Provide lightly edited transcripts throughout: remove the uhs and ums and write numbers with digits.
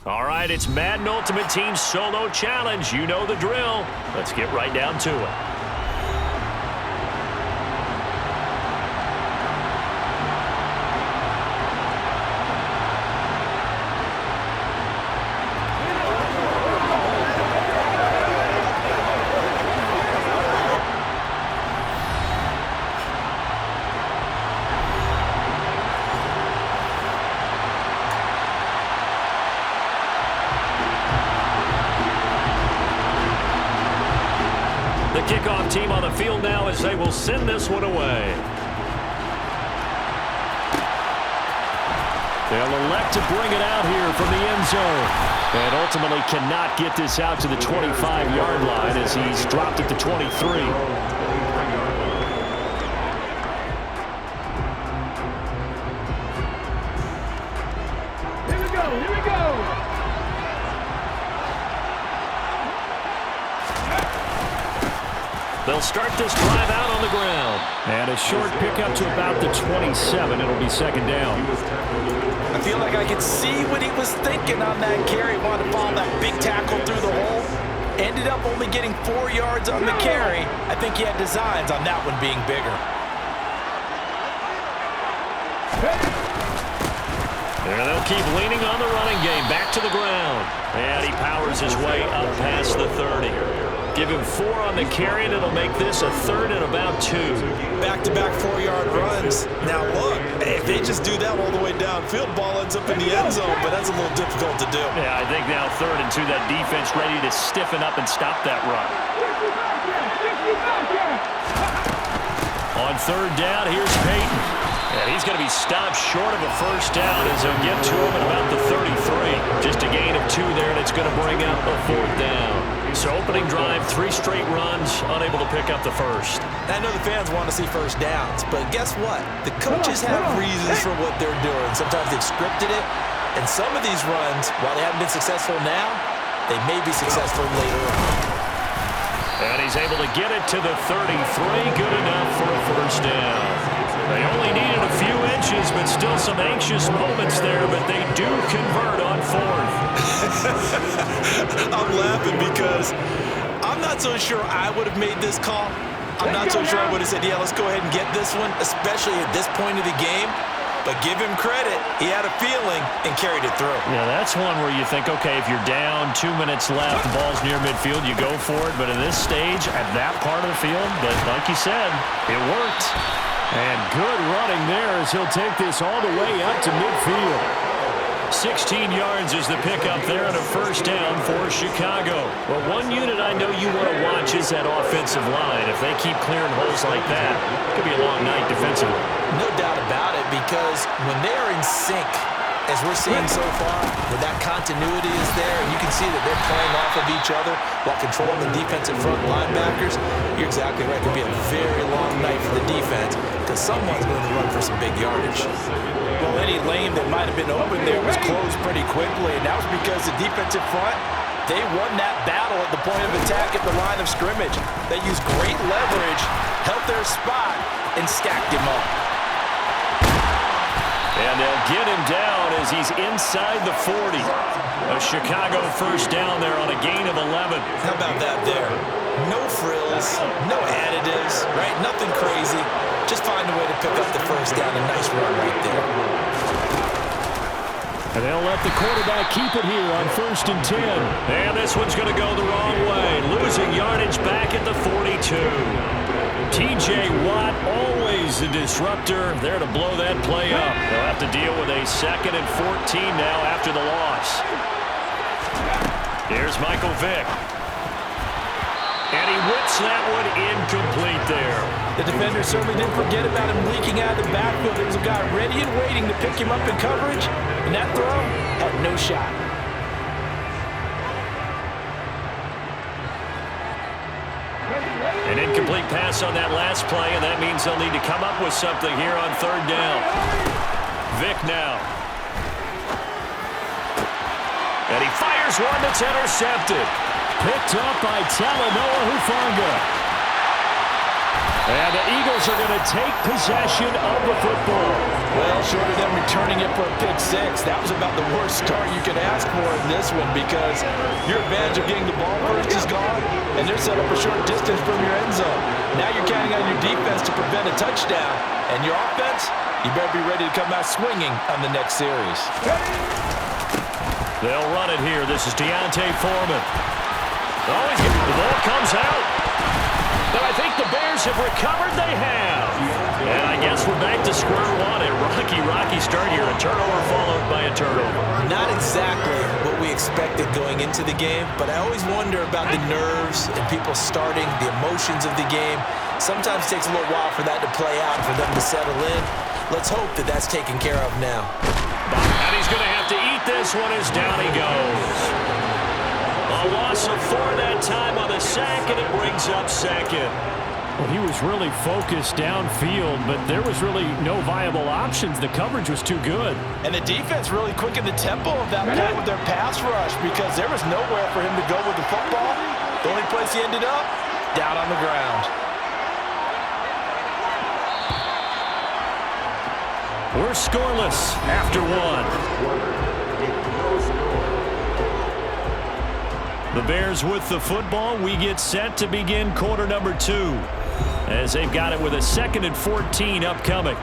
All right, it's Madden Ultimate Team Solo Challenge. You know the drill. Let's get right down to it. The kickoff team on the field now as they will send this one away. They'll elect to bring it out here from the end zone. And ultimately cannot get this out to the 25-yard line as he's dropped at the 23. They'll start this drive out on the ground. And a short pickup to about the 27. It'll be second down. I feel like I could see what he was thinking on that carry. Wanted to follow that big tackle through the hole. Ended up only getting 4 yards on the carry. I think he had designs on that one being bigger. And they'll keep leaning on the running game. Back to the ground. And he powers his way up past the 30. Give him 4 on the carry, and it'll make this a third and about 2. Back-to-back 4-yard runs. Now look, if they just do that all the way downfield, ball ends up in the end zone, but that's a little difficult to do. Yeah, I think now 3rd and 2, that defense ready to stiffen up and stop that run. On 3rd down, here's Peyton. And he's going to be stopped short of a first down as he'll get to him at about the 33. Just a gain of 2 there, and it's going to bring up a 4th down. So opening drive, 3 straight runs, unable to pick up the first. I know the fans want to see first downs, but guess what? The coaches have reasons for what they're doing. Sometimes they've scripted it, and some of these runs, while they haven't been successful now, they may be successful later on. And he's able to get it to the 33, good enough for a first down. They only needed a few inches, but still some anxious moments there, but they do convert on 4th. I'm laughing because I'm not so sure I would have made this call. I'm not so sure I would have said, yeah, let's go ahead and get this one, especially at this point of the game. But give him credit. He had a feeling and carried it through. Yeah, that's one where you think, okay, if you're down, 2 minutes left, the ball's near midfield, you go for it. But in this stage, at that part of the field, but like you said, it worked. And good running there as he'll take this all the way up to midfield. 16 yards is the pickup there and a first down for Chicago. Well, one unit I know you want to watch is that offensive line. If they keep clearing holes like that, it could be a long night defensively. No doubt about it, because when they're in sync, as we're seeing so far, when that continuity is there, and you can see that they're playing off of each other while controlling the defensive front linebackers, you're exactly right. It could be a very long night for the defense because someone's going to run for some big yardage. Well, any lane that might have been open there was closed pretty quickly, and that was because the defensive front, they won that battle at the point of attack at the line of scrimmage. They used great leverage, held their spot, and stacked him up. And they'll get him down as he's inside the 40. A Chicago first down there on a gain of 11. How about that there? No frills, no additives, right? Nothing crazy. Just find a way to pick up the first down. A nice run right there. And they'll let the quarterback keep it here on 1st and 10. And this one's going to go the wrong way. Losing yardage back at the 42. T.J. Watt, always the disruptor, there to blow that play up. They'll have to deal with a 2nd and 14 now after the loss. Here's Michael Vick. And he whips that one incomplete there. The defender certainly didn't forget about him leaking out of the backfield. There was a guy ready and waiting to pick him up in coverage, and that throw had no shot. An incomplete pass on that last play, and that means they'll need to come up with something here on 3rd down. Vick now. And he fires one that's intercepted. Picked up by Talanoa Hufanga. And the Eagles are going to take possession of the football. Well, short of them returning it for a pick six, that was about the worst start you could ask for in this one because your advantage of getting the ball first is gone, and they're set up a short distance from your end zone. Now you're counting on your defense to prevent a touchdown, and your offense, you better be ready to come out swinging on the next series. They'll run it here. This is Deontay Foreman. Oh, the ball comes out. But I think the Bears have recovered. They have. And I guess we're back to square one. A rocky start here. A turnover followed by a turnover. Not exactly what we expected going into the game, but I always wonder about the nerves and people starting, the emotions of the game. Sometimes it takes a little while for that to play out, for them to settle in. Let's hope that that's taken care of now. And he's going to have to eat this one as down he goes. A loss of 4 that time on the sack, and it brings up second. Well, he was really focused downfield, but there was really no viable options. The coverage was too good. And the defense really quickened the tempo of that play with their pass rush because there was nowhere for him to go with the football. The only place he ended up, down on the ground. We're scoreless after one. The Bears with the football. We get set to begin quarter number 2 as they've got it with a 2nd and 14 upcoming.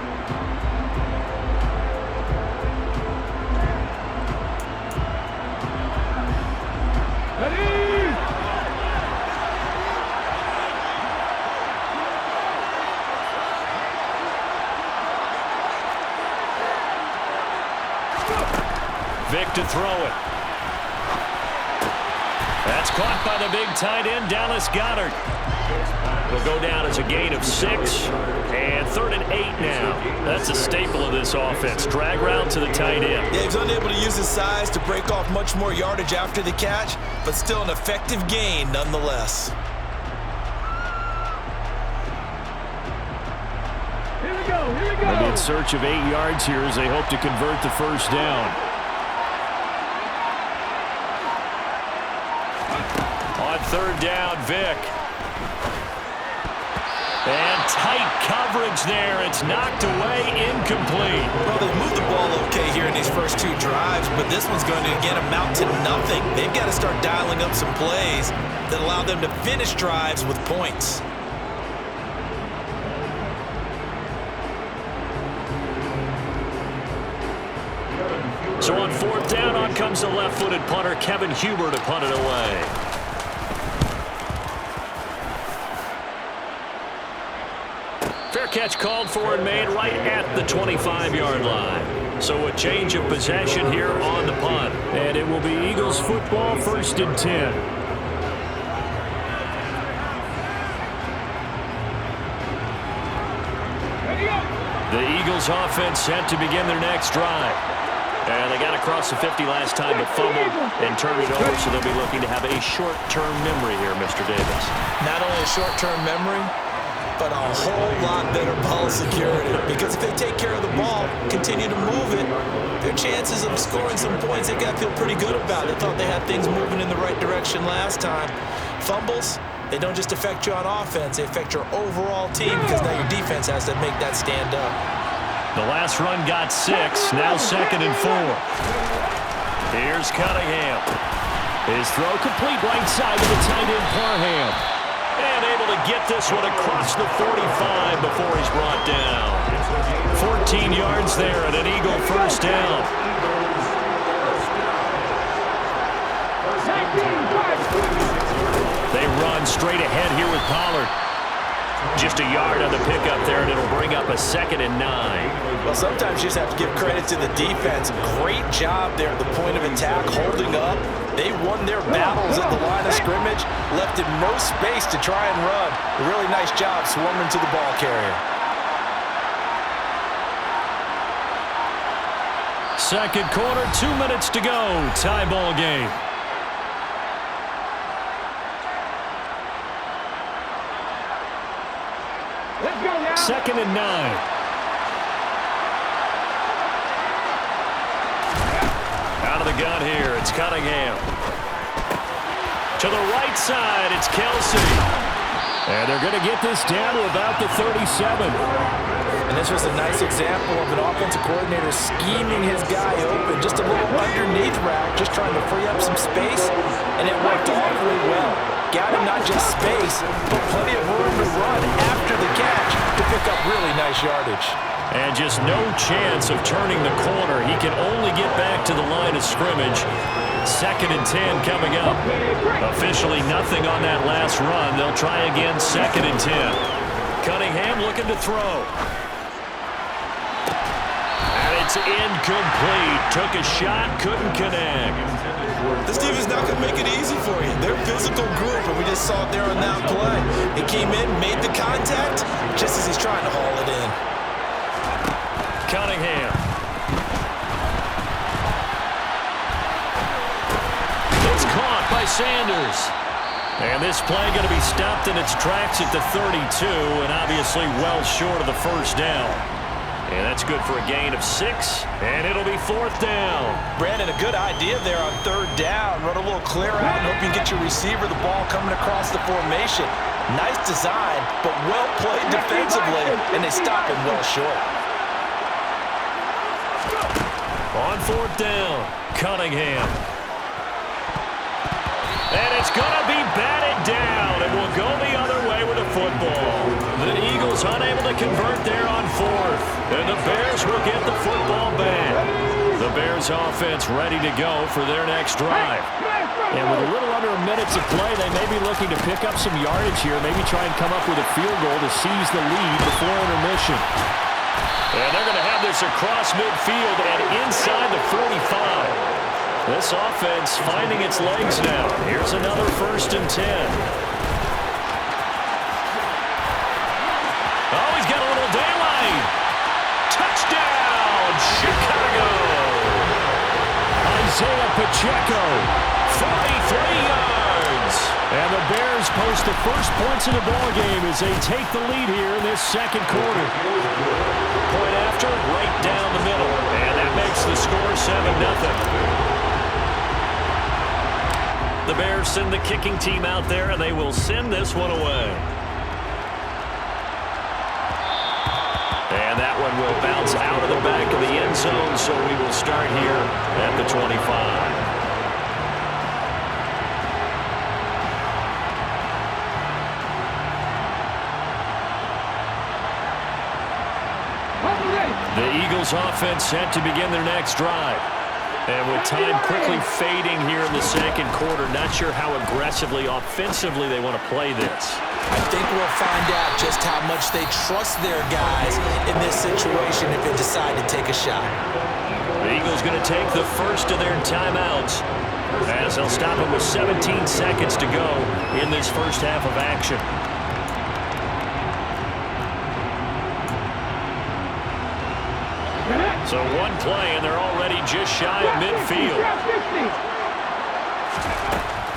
Vic to throw it. That's caught by the big tight end, Dallas Goedert. Will go down as a gain of 6. And 3rd and 8 now. That's a staple of this offense. Drag route to the tight end. Yeah, he's unable to use his size to break off much more yardage after the catch, but still an effective gain nonetheless. They'll be in search of 8 yards here as they hope to convert the first down. On 3rd down, Vic. And tight coverage there. It's knocked away, incomplete. Well, they've moved the ball okay here in these first 2 drives, but this one's going to again amount to nothing. They've got to start dialing up some plays that allow them to finish drives with points. So on 4th down, on comes the left-footed punter, Kevin Huber, to punt it away. Fair catch called for and made right at the 25-yard line. So a change of possession here on the punt. And it will be Eagles football, 1st and 10. The Eagles offense set to begin their next drive. And they got across the 50 last time, but fumbled and turned it over, so they'll be looking to have a short-term memory here, Mr. Davis. Not only a short-term memory, but a whole lot better ball security. Because if they take care of the ball, continue to move it, their chances of scoring some points, they got to feel pretty good about it. They thought they had things moving in the right direction last time. Fumbles, they don't just affect you on offense, they affect your overall team because now your defense has to make that stand up. The last run got 6, now 2nd and 4. Here's Cunningham. His throw complete right side to the tight end, Parham. And able to get this one across the 45 before he's brought down. 14 yards there and an Eagle first down. They run straight ahead here with Pollard. Just a yard on the pickup there, and it'll bring up a 2nd and 9. Well, sometimes you just have to give credit to the defense. Great job there at the point of attack, holding up. They won their battles at the line of scrimmage, left him no space to try and run. A really nice job swarming to the ball carrier. 2nd quarter, 2 minutes to go. Tie ball game. 2nd and 9. Out of the gun here, it's Cunningham. To the right side, it's Kelsey. And they're going to get this down to about the 37. And this was a nice example of an offensive coordinator scheming his guy open, just a little underneath route, just trying to free up some space, and it worked awfully well. Got him not just space, but plenty of room to run after the catch to pick up really nice yardage. And just no chance of turning the corner. He can only get back to the line of scrimmage. 2nd and 10 coming up. Officially nothing on that last run. They'll try again 2nd and 10. Cunningham looking to throw. And it's incomplete. Took a shot, couldn't connect. This defense not going to make it easy for you. They're a physical group, and we just saw it there on that play. He came in, made the contact, just as he's trying to haul it in. Cunningham. It's caught by Sanders. And this play going to be stopped in its tracks at the 32, and obviously well short of the first down. And that's good for a gain of 6, and it'll be 4th down. Brandon, a good idea there on 3rd down. Run a little clear out and hope you get your receiver the ball coming across the formation. Nice design, but well played defensively, and they stop him well short. On 4th down, Cunningham. And it's going to be batted down, and will go the other way with the football. The Eagles unable to convert there on 4th, and the Bears will get the football back. The Bears offense ready to go for their next drive. And with a little under a minute to play, they may be looking to pick up some yardage here, maybe try and come up with a field goal to seize the lead before intermission. And they're going to have this across midfield and inside the 45. This offense finding its legs now. Here's another 1st and 10. Oh, he's got a little daylight. Touchdown, Chicago. Isaiah Pacheco, 43 yards. And the Bears post the first points in the ballgame as they take the lead here in this 2nd quarter. Point after, right down the middle. And that makes the score 7-0. The Bears send the kicking team out there, and they will send this one away. And that one will bounce out of the back of the end zone, so we will start here at the 25. The Eagles offense set to begin their next drive. And with time quickly fading here in the 2nd quarter, not sure how aggressively, offensively they want to play this. I think we'll find out just how much they trust their guys in this situation if they decide to take a shot. The Eagles going to take the first of their timeouts as they'll stop it with 17 seconds to go in this first half of action. So one play, and they're already just shy of midfield.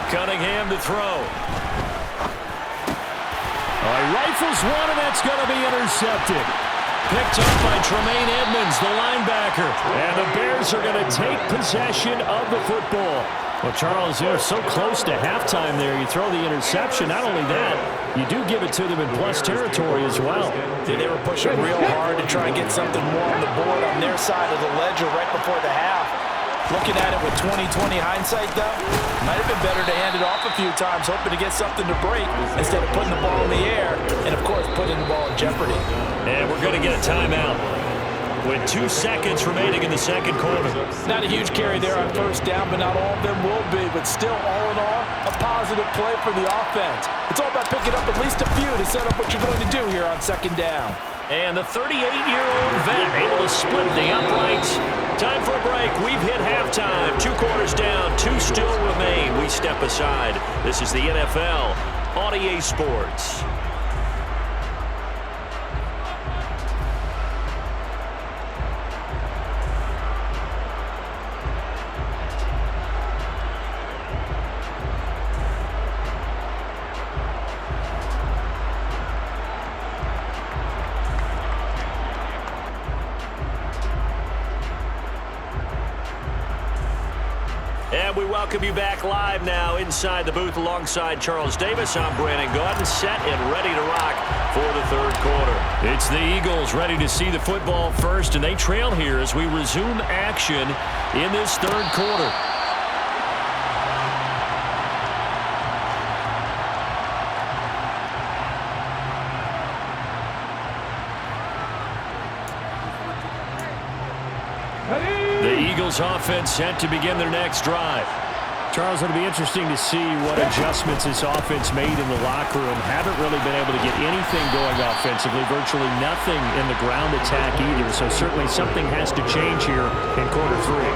Cunningham to throw. He rifles one, and that's going to be intercepted. Picked up by Tremaine Edmonds, the linebacker. And the Bears are going to take possession of the football. Well, Charles, they're so close to halftime there. You throw the interception. Not only that, you do give it to them in plus territory as well. They were pushing real hard to try and get something more on the board on their side of the ledger right before the half. Looking at it with 20/20 hindsight, though, might have been better to hand it off a few times, hoping to get something to break instead of putting the ball in the air and, of course, putting the ball in jeopardy. And we're going to get a timeout with 2 seconds remaining in the 2nd quarter. Not a huge carry there on 1st down, but not all of them will be. But still, all in all, a positive play for the offense. It's all about picking up at least a few to set up what you're going to do here on 2nd down. And the 38-year-old vet able to split the uprights. Time for a break. We've hit halftime. 2 quarters down, 2 still remain. We step aside. This is the NFL on EA Sports. And we welcome you back live now inside the booth alongside Charles Davis. I'm Brandon Gaudin, set and ready to rock for the third quarter. It's the Eagles ready to see the football first, and they trail here as we resume action in this third quarter. The Eagles offense set to begin their next drive. Charles, it'll be interesting to see what adjustments this offense made in the locker room. Haven't really been able to get anything going offensively, virtually nothing in the ground attack either. So certainly something has to change here in quarter three.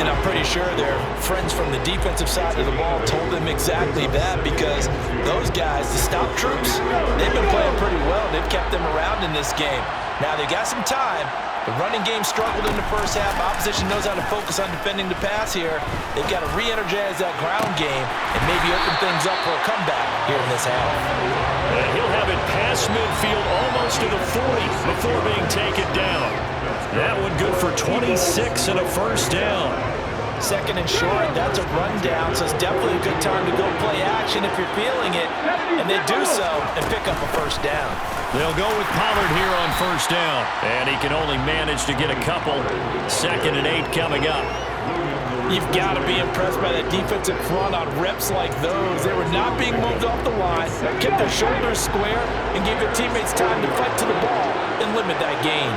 And I'm pretty sure their friends from the defensive side of the ball told them exactly that, because those guys, the stop troops, they've been playing pretty well. They've kept them around in this game. Now they got some time. The running game struggled in the first half. Opposition knows how to focus on defending the pass here. They've got to re-energize that ground game and maybe open things up for a comeback here in this half. And he'll have it past midfield almost to the 40 before being taken down. That one good for 26 and a first down. Second and short, that's a rundown, so it's definitely a good time to go play action if you're feeling it. And they do so and pick up a first down. They'll go with Pollard here on first down. And he can only manage to get a couple. 2nd and 8 coming up. You've got to be impressed by that defensive front on reps like those. They were not being moved off the line, kept their shoulders square, and gave their teammates time to fight to the ball and limit that gain.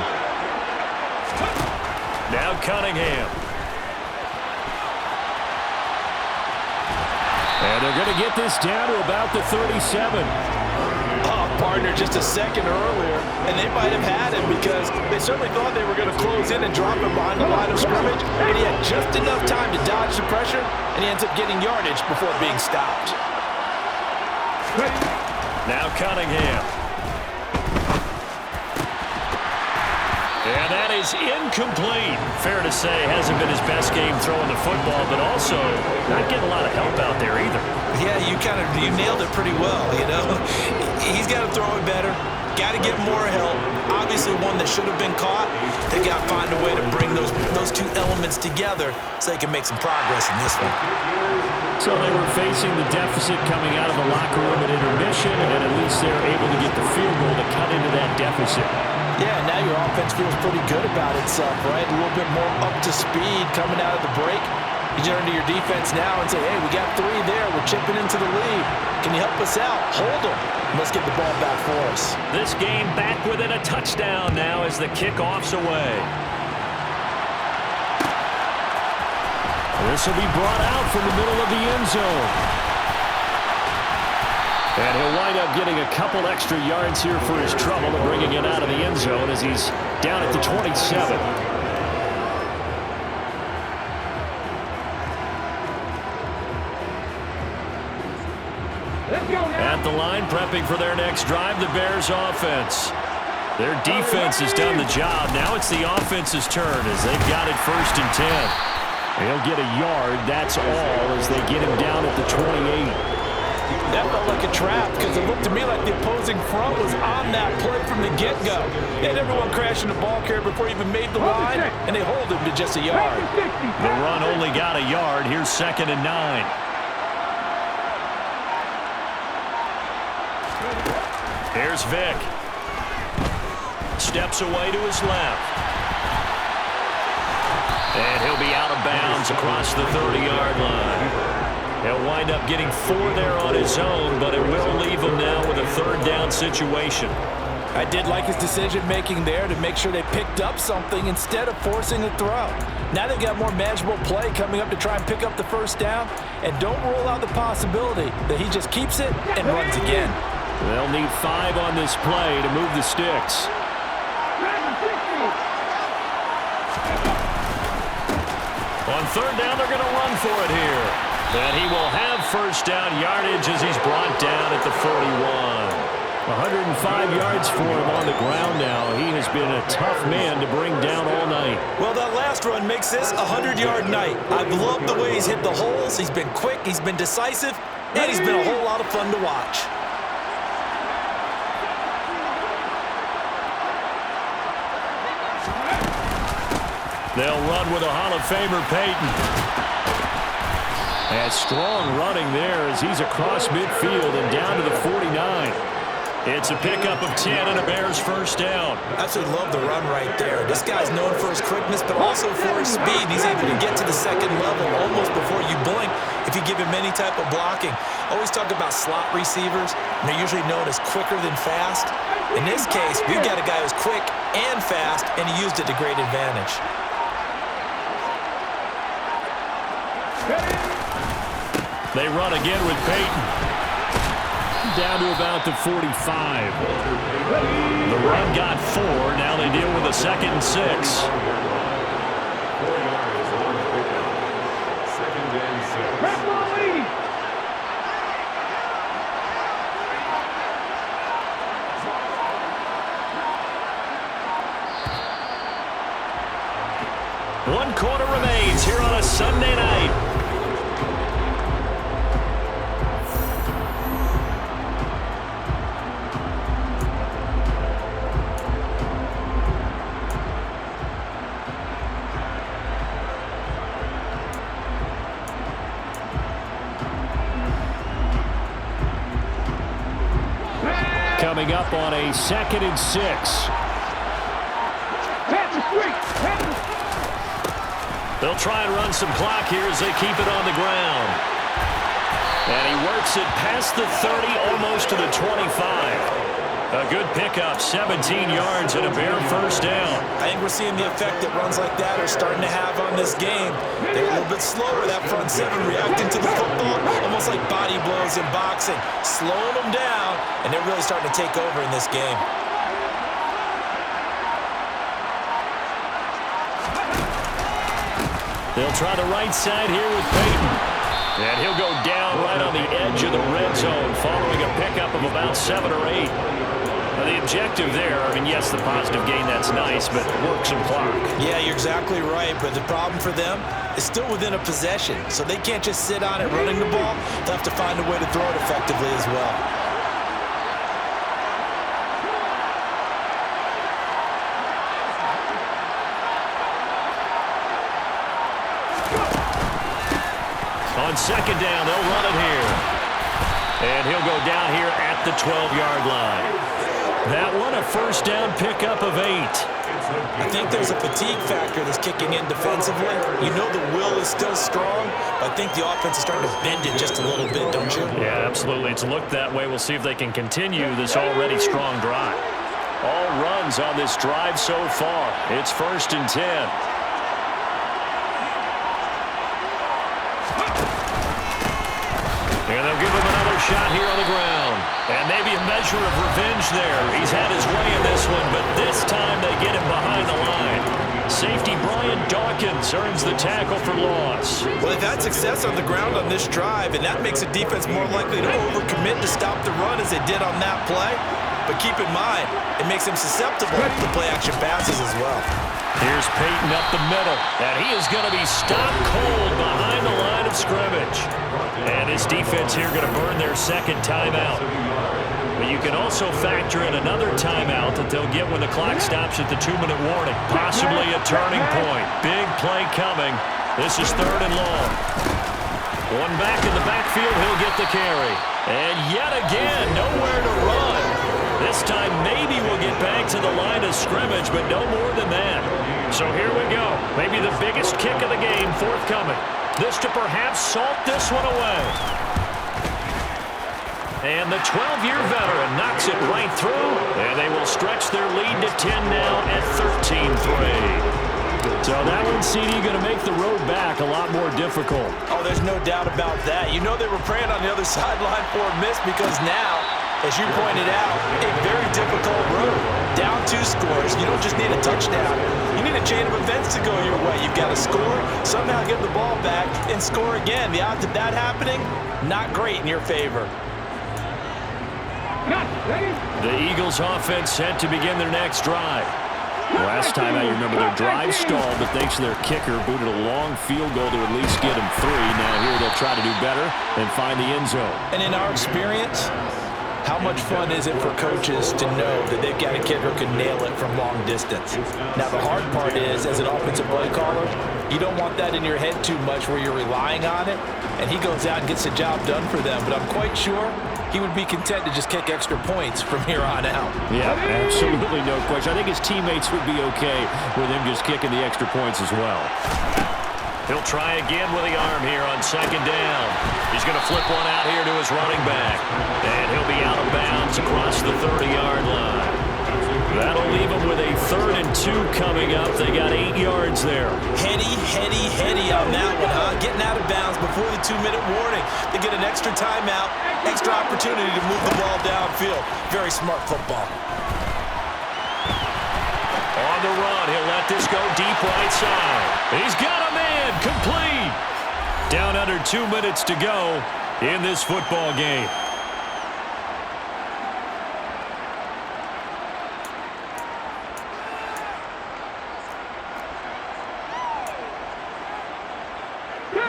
Now Cunningham. And they're going to get this down to about the 37. Oh, partner, just a second earlier, and they might have had him because they certainly thought they were going to close in and drop him behind the line of scrimmage, and he had just enough time to dodge the pressure, and he ends up getting yardage before being stopped. Now Cunningham. And that is incomplete. Fair to say, hasn't been his best game throwing the football, but also not getting a lot of help out there either. Yeah, you nailed it pretty well, you know. He's got to throw it better. Got to get more help. Obviously one that should have been caught. They got to find a way to bring those two elements together so they can make some progress in this one. So they were facing the deficit coming out of the locker room at intermission, and at least they're able to get the field goal to cut into that deficit. Yeah, now your offense feels pretty good about itself, right? A little bit more up to speed coming out of the break. You turn to your defense now and say, hey, we got 3 there. We're chipping into the lead. Can you help us out? Hold them. Let's get the ball back for us. This game back within a touchdown now as the kickoff's away. This will be brought out from the middle of the end zone. And he'll wind up getting a couple extra yards here for his trouble and bringing it out of the end zone as he's down at the 27. At the line, prepping for their next drive, the Bears offense. Their defense has done the job. Now it's the offense's turn as they've got it 1st and 10. He'll get a yard, that's all, as they get him down at the 28. That felt like a trap because it looked to me like the opposing front was on that play from the get-go. They had everyone crashing the ball carrier before he even made the line, and they hold him to just a yard. The run only got a yard. Here's 2nd and 9. Here's Vick. Steps away to his left. And he'll be out of bounds across the 30-yard line. He'll wind up getting 4 there on his own, but it will leave him now with a 3rd down situation. I did like his decision-making there to make sure they picked up something instead of forcing a throw. Now they've got more manageable play coming up to try and pick up the 1st down, and don't rule out the possibility that he just keeps it and runs again. They'll need 5 on this play to move the sticks. On 3rd down, they're going to run for it here. And he will have 1st down yardage as he's brought down at the 41. 105 yards for him on the ground now. He has been a tough man to bring down all night. Well, that last run makes this a 100-yard night. I've loved the way he's hit the holes. He's been quick, he's been decisive, and he's been a whole lot of fun to watch. They'll run with a Hall of Famer, Peyton. And strong running there as he's across midfield and down to the 49. It's a pickup of 10 and a Bears first down. Absolutely love the run right there. This guy's known for his quickness, but also for his speed. He's able to get to the second level almost before you blink if you give him any type of blocking. Always talk about slot receivers, and they're usually known as quicker than fast. In this case, we've got a guy who's quick and fast, and he used it to great advantage. They run again with Peyton. Down to about the 45. The run got 4. Now they deal with a 2nd and 6. One quarter remains here on a Sunday night. Coming up on a 2nd and 6. They'll try and run some clock here as they keep it on the ground. And he works it past the 30, almost to the 25. A good pickup, 17 yards and a Bear first down. I think we're seeing the effect that runs like that are starting to have on this game. They're a little bit slower, that front seven, reacting to the football, almost like body blows in boxing, slowing them down, and they're really starting to take over in this game. They'll try the right side here with Peyton. And he'll go down right on the edge of the red zone following a pickup of about 7 or 8. Now, the objective there, I mean, yes, the positive gain, that's nice, but work some clock. Yeah, you're exactly right, but the problem for them is still within a possession, so they can't just sit on it running the ball. They'll have to find a way to throw it effectively as well. On 2nd down, they'll run it here. And he'll go down here at the 12-yard line. That one, a first down pickup of 8. I think there's a fatigue factor that's kicking in defensively. You know the will is still strong, but I think the offense is starting to bend it just a little bit, don't you? Yeah, absolutely. It's looked that way. We'll see if they can continue this already strong drive. All runs on this drive so far. It's 1st and 10. And they'll give him another shot here on the ground. And maybe a measure of revenge there. He's had his way in this one, but this time they get him behind the line. Safety Brian Dawkins earns the tackle for loss. Well, they've had success on the ground on this drive, and that makes a defense more likely to overcommit to stop the run as they did on that play. But keep in mind, it makes them susceptible to play-action passes as well. Here's Peyton up the middle, and he is going to be stopped cold behind the line of scrimmage. And his defense here going to burn their 2nd timeout. But you can also factor in another timeout that they'll get when the clock stops at the 2-minute warning. Possibly a turning point. Big play coming. This is 3rd and long. One back in the backfield, he'll get the carry. And yet again, nowhere to run. This time maybe we'll get back to the line of scrimmage, but no more than that. So here we go. Maybe the biggest kick of the game forthcoming. This to perhaps salt this one away. And the 12-year veteran knocks it right through, and they will stretch their lead to 10 now at 13-3. So that one, CD, going to make the road back a lot more difficult. Oh, there's no doubt about that. You know they were praying on the other sideline for a miss because now, as you pointed out, a very difficult road. Down 2 scores. You don't just need a touchdown. You need a chain of events to go your way. You've got to score, somehow get the ball back, and score again. The odds of that happening, not great in your favor. The Eagles offense set to begin their next drive. Last time out, you remember their drive stalled, but thanks to their kicker, booted a long field goal to at least get them 3. Now here they'll try to do better and find the end zone. And in our experience, How much fun is it for coaches to know that they've got a kid who can nail it from long distance? Now, the hard part is, as an offensive play caller, you don't want that in your head too much where you're relying on it, and he goes out and gets the job done for them. But I'm quite sure he would be content to just kick extra points from here on out. Yeah, absolutely no question. I think his teammates would be okay with him just kicking the extra points as well. He'll try again with the arm here on second down. He's going to flip one out here to his running back. And he'll be out of bounds across the 30-yard line. That'll leave him with a 3rd and 2 coming up. They got 8 yards there. Heady on that one, huh? Getting out of bounds before the 2-minute warning. They get an extra timeout, extra opportunity to move the ball downfield. Very smart football. On the run, he'll let this go deep right side. He's got a man, complete. Down under 2 minutes to go in this football game.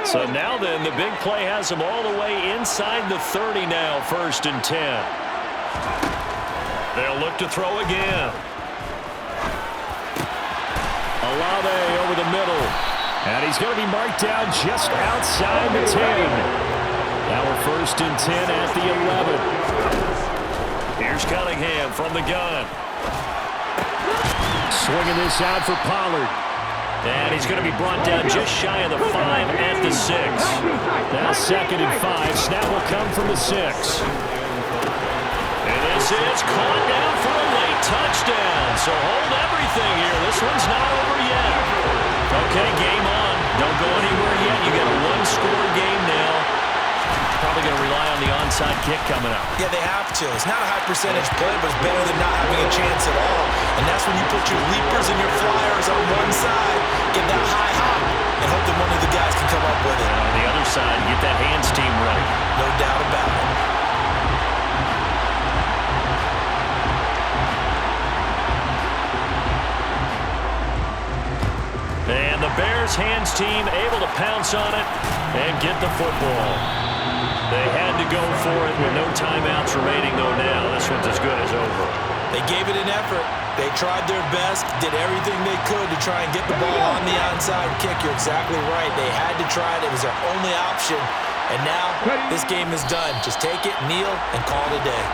So now then, the big play has him all the way inside the 30 now, 1st and 10. They'll look to throw again. Olave over the middle. And he's going to be marked down just outside the 10. Now we're 1st and 10 at the 11. Here's Cunningham from the gun. Swinging this out for Pollard. And he's going to be brought down just shy of the 5 at the 6. Now 2nd and 5. Snap will come from the 6. And this is caught down for a late touchdown. So hold everything here. This one's not over yet. Okay, game on. Don't go anywhere yet. You got a 1-score game now. Probably going to rely on the onside kick coming up. Yeah, they have to. It's not a high percentage play, but it's better than not having a chance at all. And that's when you put your leapers and your flyers on one side, get that high hop, and hope that one of the guys can come up with it. And on the other side, get that hands team ready. No doubt about it. And the Bears hands team able to pounce on it and get the football. They had to go for it with no timeouts remaining, though now. This one's as good as over. They gave it an effort. They tried their best, did everything they could to try and get the ball on the onside kick. You're exactly right. They had to try it. It was their only option. And now this game is done. Just take it, kneel, and call it a day.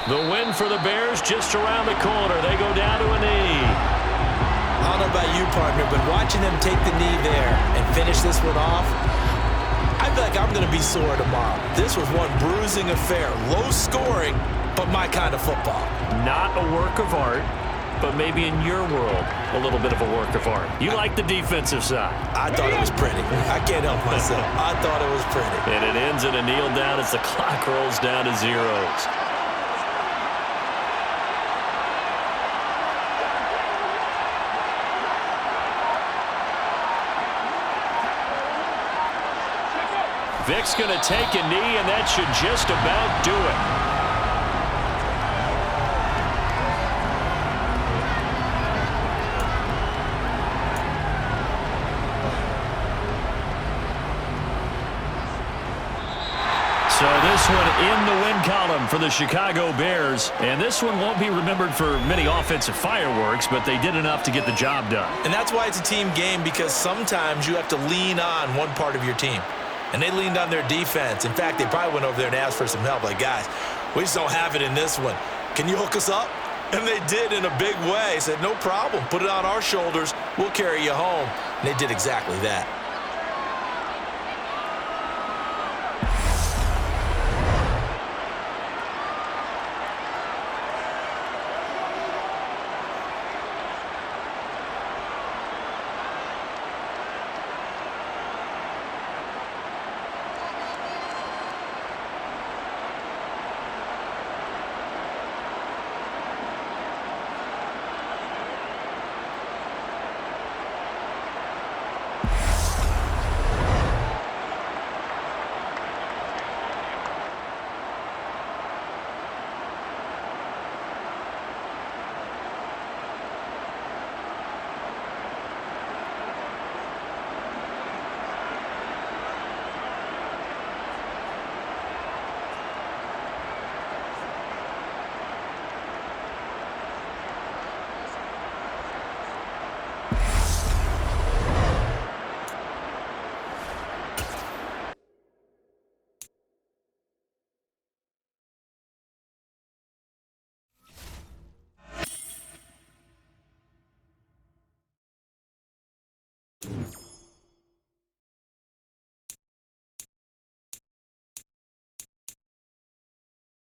The win for the Bears just around the corner. They go down to a knee. I don't know about you, partner, but watching them take the knee there and finish this one off, I feel like I'm going to be sore tomorrow. This was one bruising affair. Low scoring, but my kind of football. Not a work of art, but maybe in your world, a little bit of a work of art. You like the defensive side. I thought it was pretty. I can't help myself. I thought it was pretty. And it ends in a kneel down as the clock rolls down to zeros. Vic's going to take a knee, and that should just about do it. So this one in the win column for the Chicago Bears. And this one won't be remembered for many offensive fireworks, but they did enough to get the job done. And that's why it's a team game, because sometimes you have to lean on one part of your team. And they leaned on their defense. In fact, they probably went over there and asked for some help. Like, guys, we just don't have it in this one. Can you hook us up? And they did in a big way. Said, no problem. Put it on our shoulders. We'll carry you home. And they did exactly that. it.